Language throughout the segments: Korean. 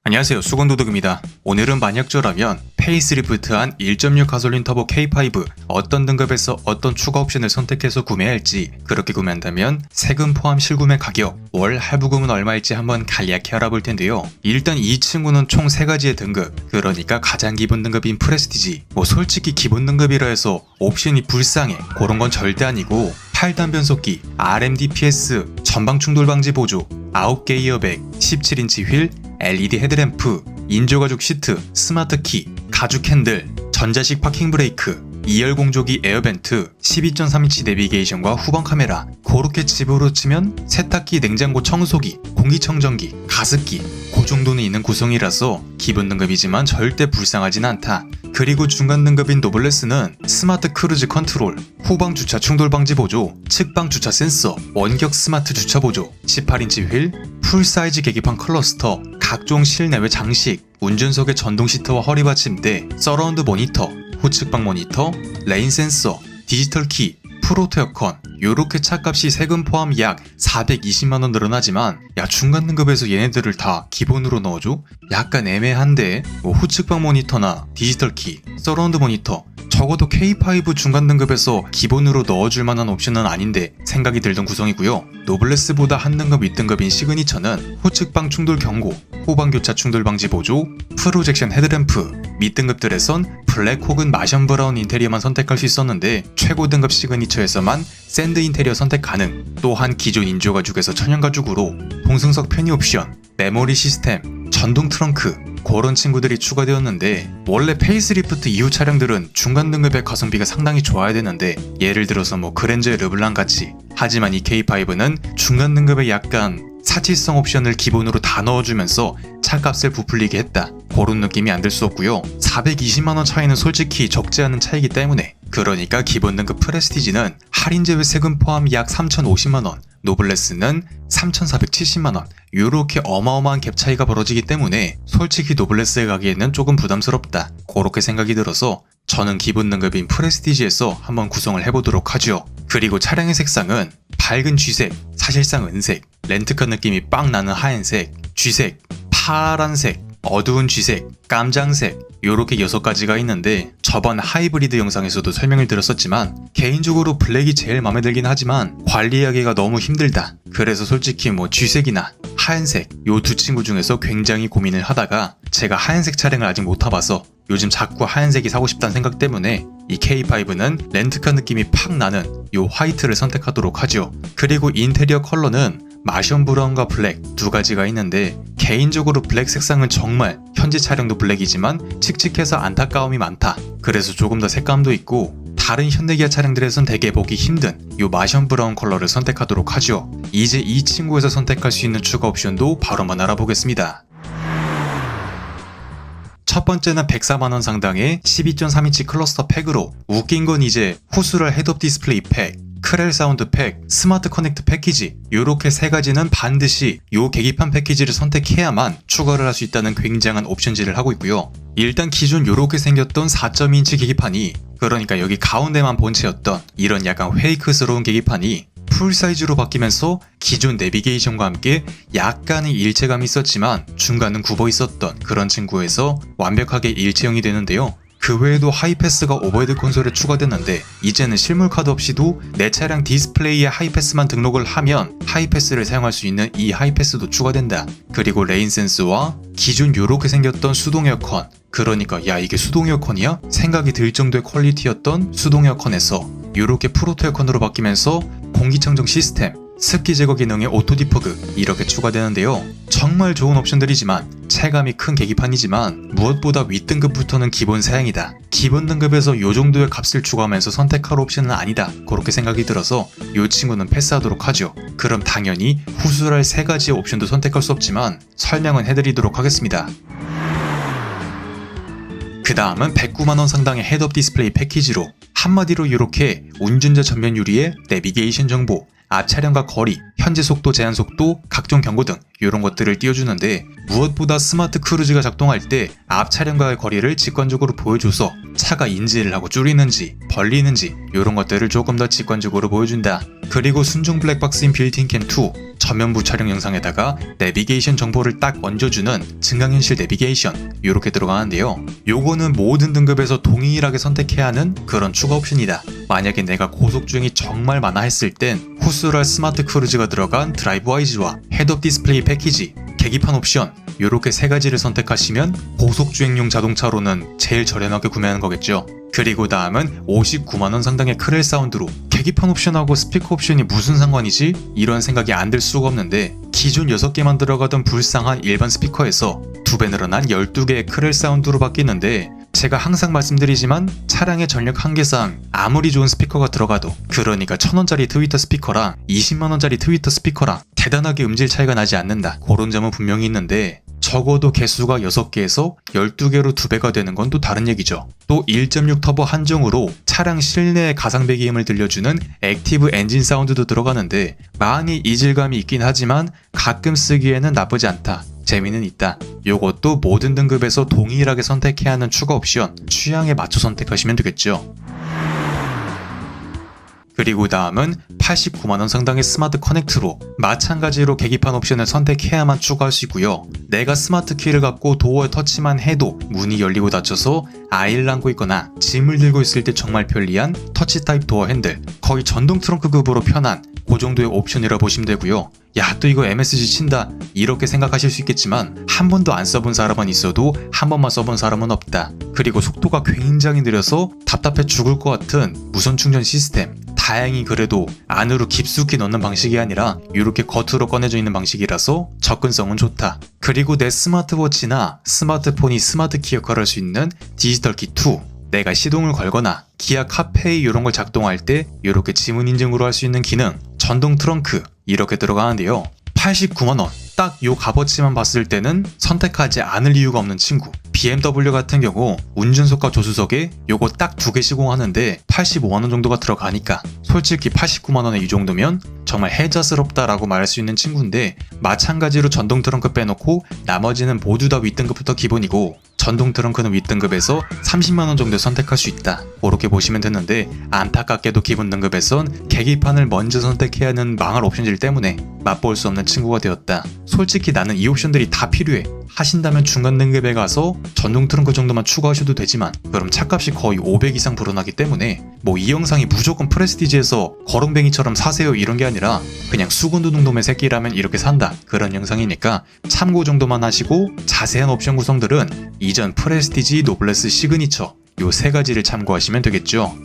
안녕하세요, 수건도둑입니다. 오늘은 만약저라면 페이스리프트한 1.6 가솔린 터보 K5 어떤 등급에서 어떤 추가 옵션을 선택해서 구매할지, 그렇게 구매한다면 세금 포함 실구매 가격, 월 할부금은 얼마일지 한번 간략히 알아볼 텐데요. 일단 이 친구는 총 3가지의 등급, 그러니까 가장 기본 등급인 프레스티지, 솔직히 기본 등급이라 해서 옵션이 불쌍해 그런 건 절대 아니고 8단 변속기, RMDPS, 전방 충돌 방지 보조, 9개 이어백, 17인치 휠, LED 헤드램프, 인조가죽 시트, 스마트 키, 가죽 핸들, 전자식 파킹 브레이크, 2열 공조기 에어벤트, 12.3인치 내비게이션과 후방 카메라, 그렇게 집으로 치면 세탁기, 냉장고 청소기, 공기청정기, 가습기, 그 정도는 있는 구성이라서 기본 등급이지만 절대 불쌍하진 않다. 그리고 중간 등급인 노블레스는 스마트 크루즈 컨트롤, 후방 주차 충돌 방지 보조, 측방 주차 센서, 원격 스마트 주차 보조, 18인치 휠, 풀사이즈 계기판 클러스터, 각종 실내외 장식, 운전석의 전동 시트와 허리 받침대, 서라운드 모니터, 후측방 모니터, 레인 센서, 디지털 키, 프로토 에어컨, 요렇게 차값이 세금 포함 약 420만원 늘어나지만 중간 등급에서 얘네들을 다 기본으로 넣어줘? 약간 애매한데 후측방 모니터나 디지털 키, 서라운드 모니터, 적어도 K5 중간 등급에서 기본으로 넣어줄 만한 옵션은 아닌데 생각이 들던 구성이고요. 노블레스보다 한 등급 윗등급인 시그니처는 후측방 충돌 경고, 후방 교차 충돌 방지 보조, 프로젝션 헤드램프, 밑등급들에선 블랙 혹은 마션 브라운 인테리어만 선택할 수 있었는데 최고 등급 시그니처에서만 샌드 인테리어 선택 가능. 또한 기존 인조가죽에서 천연가죽으로 동승석 편의 옵션, 메모리 시스템, 전동 트렁크, 그런 친구들이 추가되었는데, 원래 페이스리프트 이후 차량들은 중간 등급의 가성비가 상당히 좋아야 되는데 예를 들어서 그랜저의 르블랑 같이. 하지만 이 K5는 중간 등급에 약간 사치성 옵션을 기본으로 다 넣어주면서 차값을 부풀리게 했다, 그런 느낌이 안 들 수 없고요. 420만원 차이는 솔직히 적지 않은 차이기 때문에, 그러니까 기본 등급 프레스티지는 할인 제외 세금 포함 약 3,050만원, 노블레스는 3,470만원, 요렇게 어마어마한 갭 차이가 벌어지기 때문에 솔직히 노블레스에 가기에는 조금 부담스럽다, 그렇게 생각이 들어서 저는 기본 등급인 프레스티지에서 한번 구성을 해보도록 하죠. 그리고 차량의 색상은 밝은 쥐색, 사실상 은색, 렌트카 느낌이 빵 나는 하얀색, 쥐색, 파란색, 어두운 쥐색, 깜장색, 요렇게 6가지가 있는데 저번 하이브리드 영상에서도 설명을 드렸었지만 개인적으로 블랙이 제일 마음에 들긴 하지만 관리하기가 너무 힘들다. 그래서 솔직히 쥐색이나 하얀색, 요 두 친구 중에서 굉장히 고민을 하다가 제가 하얀색 차량을 아직 못 타봐서 요즘 자꾸 하얀색이 사고 싶다는 생각 때문에 이 K5는 렌트카 느낌이 팍 나는 요 화이트를 선택하도록 하죠. 그리고 인테리어 컬러는 마션 브라운과 블랙 2가지가 있는데 개인적으로 블랙 색상은 정말 현재 차량도 블랙이지만 칙칙해서 안타까움이 많다. 그래서 조금 더 색감도 있고 다른 현대기아 차량들에선 되게 보기 힘든 요 마션 브라운 컬러를 선택하도록 하죠. 이제 이 친구에서 선택할 수 있는 추가 옵션도 바로 한번 알아보겠습니다. 첫 번째는 104만원 상당의 12.3인치 클러스터 팩으로, 웃긴 건 이제 후스럴 헤드업 디스플레이 팩, 크렐 사운드 팩, 스마트 커넥트 패키지, 요렇게 3가지는 반드시 요 계기판 패키지를 선택해야만 추가를 할 수 있다는 굉장한 옵션질을 하고 있고요. 일단 기존 요렇게 생겼던 4.2인치 계기판이, 그러니까 여기 가운데만 본체였던 이런 약간 페이크스러운 계기판이 풀사이즈로 바뀌면서 기존 내비게이션과 함께 약간의 일체감이 있었지만 중간은 굽어 있었던 그런 친구에서 완벽하게 일체형이 되는데요. 그 외에도 하이패스가 오버헤드 콘솔에 추가됐는데 이제는 실물 카드 없이도 내 차량 디스플레이에 하이패스만 등록을 하면 하이패스를 사용할 수 있는 이 하이패스도 추가된다. 그리고 레인 센스와 기존 요렇게 생겼던 수동 에어컨, 그러니까 이게 수동 에어컨이야? 생각이 들 정도의 퀄리티였던 수동 에어컨에서 요렇게 프로토 에어컨으로 바뀌면서 공기청정 시스템, 습기 제거 기능의 오토 디퍼그 이렇게 추가되는데요. 정말 좋은 옵션들이지만 체감이 큰 계기판이지만 무엇보다 윗등급부터는 기본 사양이다. 기본 등급에서 요 정도의 값을 추가하면서 선택할 옵션은 아니다, 그렇게 생각이 들어서 요 친구는 패스하도록 하죠. 그럼 당연히 후술할 3가지의 옵션도 선택할 수 없지만 설명은 해드리도록 하겠습니다. 그 다음은 109만원 상당의 헤드업 디스플레이 패키지로, 한마디로 이렇게 운전자 전면 유리에 내비게이션 정보, 앞 차량과 거리, 현재 속도, 제한 속도, 각종 경고 등 이런 것들을 띄워주는데 무엇보다 스마트 크루즈가 작동할 때 앞 차량과의 거리를 직관적으로 보여줘서 차가 인지를 하고 줄이는지 벌리는지 이런 것들을 조금 더 직관적으로 보여준다. 그리고 순정 블랙박스인 빌트인 캠 2 전면부 촬영 영상에다가 내비게이션 정보를 딱 얹어주는 증강현실 내비게이션 이렇게 들어가는데요. 요거는 모든 등급에서 동일하게 선택해야 하는 그런 추가 옵션이다. 만약에 내가 고속주행이 정말 많아 했을 땐 후스랄 스마트 크루즈가 들어간 드라이브 와이즈와 헤드업 디스플레이 패키지, 계기판 옵션 요렇게 세 가지를 선택하시면 고속주행용 자동차로는 제일 저렴하게 구매하는 거겠죠. 그리고 다음은 59만원 상당의 크렐 사운드로 계기판 옵션하고 스피커 옵션이 무슨 상관이지? 이런 생각이 안 들 수가 없는데 기존 6개만 들어가던 불쌍한 일반 스피커에서 2배 늘어난 12개의 크렐 사운드로 바뀌는데 제가 항상 말씀드리지만 차량의 전력 한계상 아무리 좋은 스피커가 들어가도 그러니까 1000원짜리 트위터 스피커랑 20만원짜리 트위터 스피커랑 대단하게 음질 차이가 나지 않는다. 그런 점은 분명히 있는데 적어도 개수가 6개에서 12개로 2배가 되는 건 또 다른 얘기죠. 또 1.6 터보 한정으로 차량 실내의 가상 배기음을 들려주는 액티브 엔진 사운드도 들어가는데 많이 이질감이 있긴 하지만 가끔 쓰기에는 나쁘지 않다. 재미는 있다. 요것도 모든 등급에서 동일하게 선택해야 하는 추가 옵션 취향에 맞춰 선택하시면 되겠죠. 그리고 다음은 89만원 상당의 스마트 커넥트로 마찬가지로 계기판 옵션을 선택해야만 추가할 수 있고요. 내가 스마트 키를 갖고 도어에 터치만 해도 문이 열리고 닫혀서 아이를 안고 있거나 짐을 들고 있을 때 정말 편리한 터치 타입 도어 핸들, 거의 전동 트렁크급으로 편한 그 정도의 옵션이라 보시면 되고요. 야, 또 이거 MSG 친다 이렇게 생각하실 수 있겠지만 한 번도 안 써본 사람은 있어도 한 번만 써본 사람은 없다. 그리고 속도가 굉장히 느려서 답답해 죽을 것 같은 무선 충전 시스템, 다행히 그래도 안으로 깊숙이 넣는 방식이 아니라 이렇게 겉으로 꺼내져 있는 방식이라서 접근성은 좋다. 그리고 내 스마트워치나 스마트폰이 스마트키 역할을 할 수 있는 디지털키 2, 내가 시동을 걸거나 기아 카페이 이런 걸 작동할 때 이렇게 지문 인증으로 할 수 있는 기능, 전동 트렁크 이렇게 들어가는데요. 89만원 딱 요 값어치만 봤을 때는 선택하지 않을 이유가 없는 친구. BMW 같은 경우 운전석과 조수석에 요거 딱 2개 시공하는데 85만원 정도가 들어가니까 솔직히 89만원에 이 정도면 정말 혜자스럽다라고 말할 수 있는 친구인데 마찬가지로 전동 트렁크 빼놓고 나머지는 모두 다 윗등급부터 기본이고 전동 트렁크는 윗등급에서 30만원 정도 선택할 수 있다. 그렇게 보시면 되는데 안타깝게도 기본 등급에선 계기판을 먼저 선택해야 하는 망할 옵션들 때문에 맛볼 수 없는 친구가 되었다. 솔직히 나는 이 옵션들이 다 필요해 하신다면 중간 등급에 가서 전동 트렁크 정도만 추가하셔도 되지만 그럼 차값이 거의 500 이상 불어나기 때문에 뭐 이 영상이 무조건 프레스티지에서 거렁뱅이처럼 사세요 이런 게 아니라 그냥 수건두둥놈의 새끼라면 이렇게 산다 그런 영상이니까 참고 정도만 하시고 자세한 옵션 구성들은 이전 프레스티지, 노블레스, 시그니처 요 세 가지를 참고하시면 되겠죠.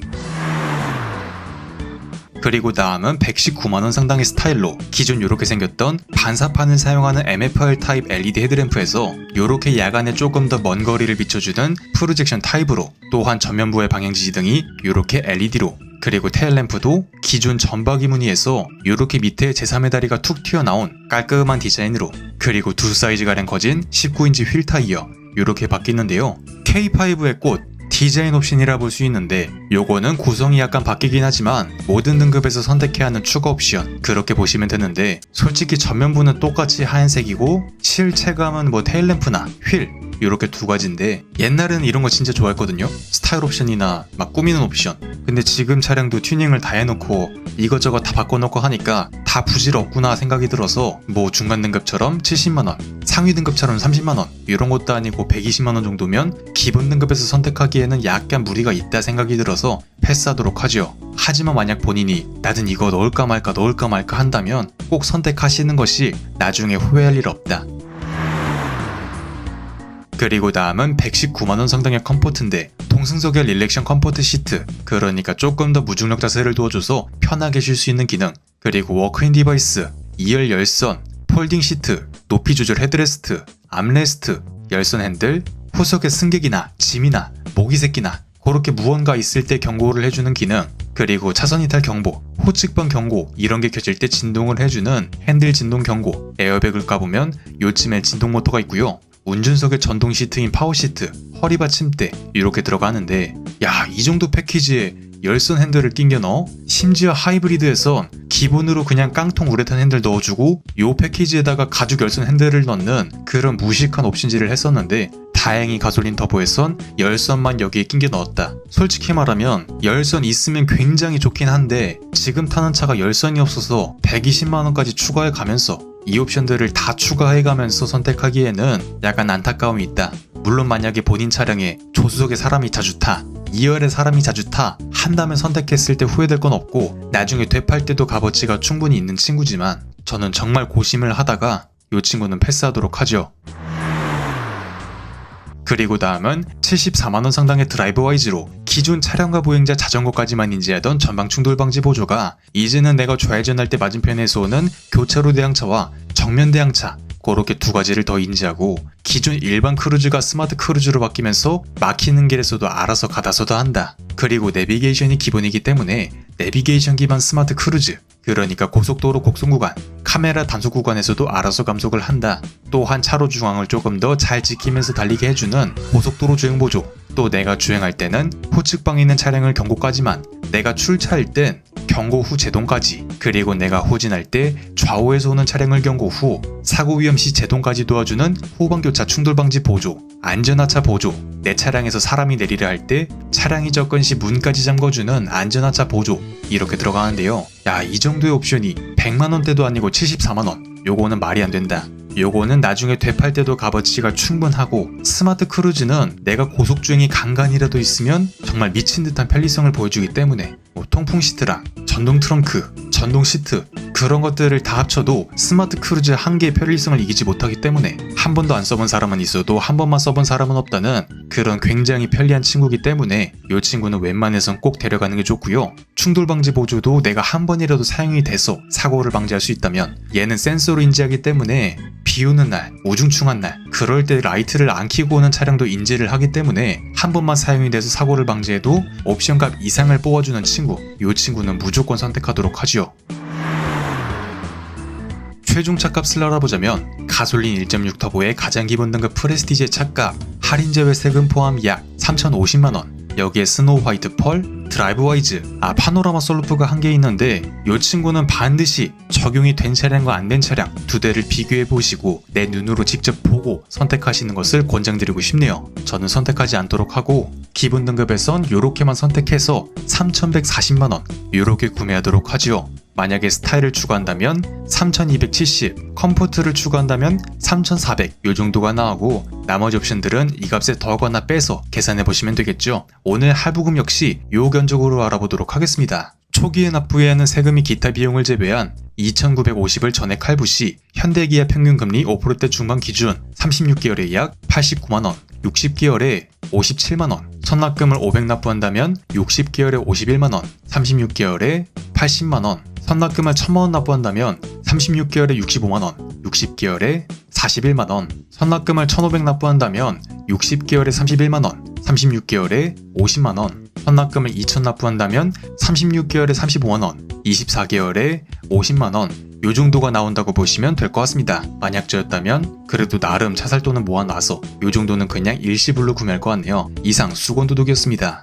그리고 다음은 119만원 상당의 스타일로 기존 요렇게 생겼던 반사판을 사용하는 MFR 타입 LED 헤드램프에서 요렇게 야간에 조금 더 먼 거리를 비춰주는 프로젝션 타입으로 또한 전면부의 방향지시등이 요렇게 LED로 그리고 테일램프도 기존 전바기 무늬에서 요렇게 밑에 제3의 다리가 툭 튀어나온 깔끔한 디자인으로 그리고 두 사이즈가량 커진 19인치 휠 타이어 요렇게 바뀌는데요. K5의 꽃 디자인 옵션이라 볼 수 있는데 요거는 구성이 약간 바뀌긴 하지만 모든 등급에서 선택해야 하는 추가 옵션 그렇게 보시면 되는데 솔직히 전면부는 똑같이 하얀색이고 실체감은 뭐 테일램프나 휠 이렇게 두 가지인데 옛날에는 이런 거 진짜 좋아했거든요. 스타일 옵션이나 막 꾸미는 옵션. 근데 지금 차량도 튜닝을 다 해놓고 이것저것 다 바꿔놓고 하니까 다 부질없구나 생각이 들어서 뭐 중간 등급처럼 70만원 상위 등급처럼 30만원 이런 것도 아니고 120만원 정도면 기본 등급에서 선택하기에는 약간 무리가 있다 생각이 들어서 패스하도록 하죠. 하지만 만약 본인이 나는 이거 넣을까 말까 한다면 꼭 선택하시는 것이 나중에 후회할 일 없다. 그리고 다음은 119만원 상당의 컴포트인데 동승석의 릴렉션 컴포트 시트 그러니까 조금 더 무중력 자세를 도와줘서 편하게 쉴 수 있는 기능 그리고 워크인 디바이스, 2열 열선, 폴딩 시트, 높이 조절 헤드레스트, 암레스트, 열선 핸들, 후석의 승객이나 짐이나 모기 새끼나 그렇게 무언가 있을 때 경고를 해주는 기능 그리고 차선 이탈 경보, 호측방 경고 이런 게 켜질 때 진동을 해주는 핸들 진동 경고 에어백을 까보면 요쯤에 진동 모터가 있고요. 운전석의 전동 시트인 파워 시트, 허리 받침대 이렇게 들어가는데 야, 이 정도 패키지에 열선 핸들을 낑겨 넣어? 심지어 하이브리드에선 기본으로 그냥 깡통 우레탄 핸들 넣어주고 요 패키지에다가 가죽 열선 핸들을 넣는 그런 무식한 옵션질을 했었는데 다행히 가솔린 터보에선 열선만 여기에 낀게 넣었다. 솔직히 말하면 열선 있으면 굉장히 좋긴 한데 지금 타는 차가 열선이 없어서 120만원까지 추가해 가면서 이 옵션들을 다 추가해 가면서 선택하기에는 약간 안타까움이 있다. 물론 만약에 본인 차량에 조수석에 사람이 자주 타, 2열에 사람이 자주 타 한다면 선택했을 때 후회될 건 없고 나중에 되팔 때도 값어치가 충분히 있는 친구지만 저는 정말 고심을 하다가 이 친구는 패스하도록 하죠. 그리고 다음은 74만원 상당의 드라이브 와이즈로 기존 차량과 보행자 자전거까지만 인지하던 전방 충돌 방지 보조가 이제는 내가 좌회전할 때 맞은편에서 오는 교차로 대항차와 정면 대항차 그렇게 두 가지를 더 인지하고 기존 일반 크루즈가 스마트 크루즈로 바뀌면서 막히는 길에서도 알아서 가다서다 한다. 그리고 내비게이션이 기본이기 때문에 내비게이션 기반 스마트 크루즈, 그러니까 고속도로 곡선 구간, 카메라 단속 구간에서도 알아서 감속을 한다. 또한 차로 중앙을 조금 더 잘 지키면서 달리게 해주는 고속도로 주행 보조, 또 내가 주행할 때는 후측방에 있는 차량을 경고까지만, 내가 출차할 땐 경고 후 제동까지, 그리고 내가 후진할 때 좌우에서 오는 차량을 경고 후 사고 위험 시 제동까지 도와주는 후방교차 충돌 방지 보조, 안전하차 보조, 내 차량에서 사람이 내리려 할 때 차량이 접근 시 문까지 잠궈주는 안전하차 보조, 이렇게 들어가는데요. 야, 이 정도의 옵션이 100만원대도 아니고 74만원, 요거는 말이 안 된다. 요거는 나중에 되팔 때도 값어치가 충분하고 스마트 크루즈는 내가 고속주행이 간간이라도 있으면 정말 미친 듯한 편리성을 보여주기 때문에 통풍 시트랑 전동 트렁크, 전동 시트 그런 것들을 다 합쳐도 스마트 크루즈 한 개의 편리성을 이기지 못하기 때문에 한 번도 안 써본 사람은 있어도 한 번만 써본 사람은 없다는 그런 굉장히 편리한 친구이기 때문에 이 친구는 웬만해선 꼭 데려가는 게 좋고요. 충돌 방지 보조도 내가 한 번이라도 사용이 돼서 사고를 방지할 수 있다면 얘는 센서로 인지하기 때문에 비 오는 날, 우중충한 날 그럴 때 라이트를 안 켜고 오는 차량도 인지를 하기 때문에 한 번만 사용이 돼서 사고를 방지해도 옵션값 이상을 뽑아주는 친구, 이 친구는 무조건 선택하도록 하지요. 최종 차값을 알아보자면 가솔린 1.6 터보의 가장 기본 등급 프레스티지의 차값 할인 제외 세금 포함 약 3,050만원, 여기에 스노우 화이트 펄, 드라이브 와이즈, 파노라마 썬루프가 한 개 있는데 이 친구는 반드시 적용이 된 차량과 안 된 차량 두 대를 비교해 보시고 내 눈으로 직접 보고 선택하시는 것을 권장드리고 싶네요. 저는 선택하지 않도록 하고 기본 등급에선 요렇게만 선택해서 3,140만원 요렇게 구매하도록 하지요. 만약에 스타일을 추가한다면 3,270, 컴포트를 추가한다면 3,400 요 정도가 나오고 나머지 옵션들은 이 값에 더하거나 빼서 계산해보시면 되겠죠. 오늘 할부금 역시 요견적으로 알아보도록 하겠습니다. 초기에 납부해야 하는 세금이 기타 비용을 제외한 2,950을 전액 할부 시 현대기아 평균금리 5%대 중반 기준 36개월에 약 89만원, 60개월에 57만원, 선납금을 500 납부한다면 60개월에 51만원, 36개월에 80만원, 선납금을 1,000만원 납부한다면 36개월에 65만원, 60개월에 41만원, 선납금을 1,500 납부한다면 60개월에 31만원, 36개월에 50만원, 선납금을 2,000 납부한다면 36개월에 35만원, 24개월에 50만원 요 정도가 나온다고 보시면 될 것 같습니다. 만약 저였다면 그래도 나름 차살돈은 모아놔서 요 정도는 그냥 일시불로 구매할 것 같네요. 이상 수건도둑이었습니다.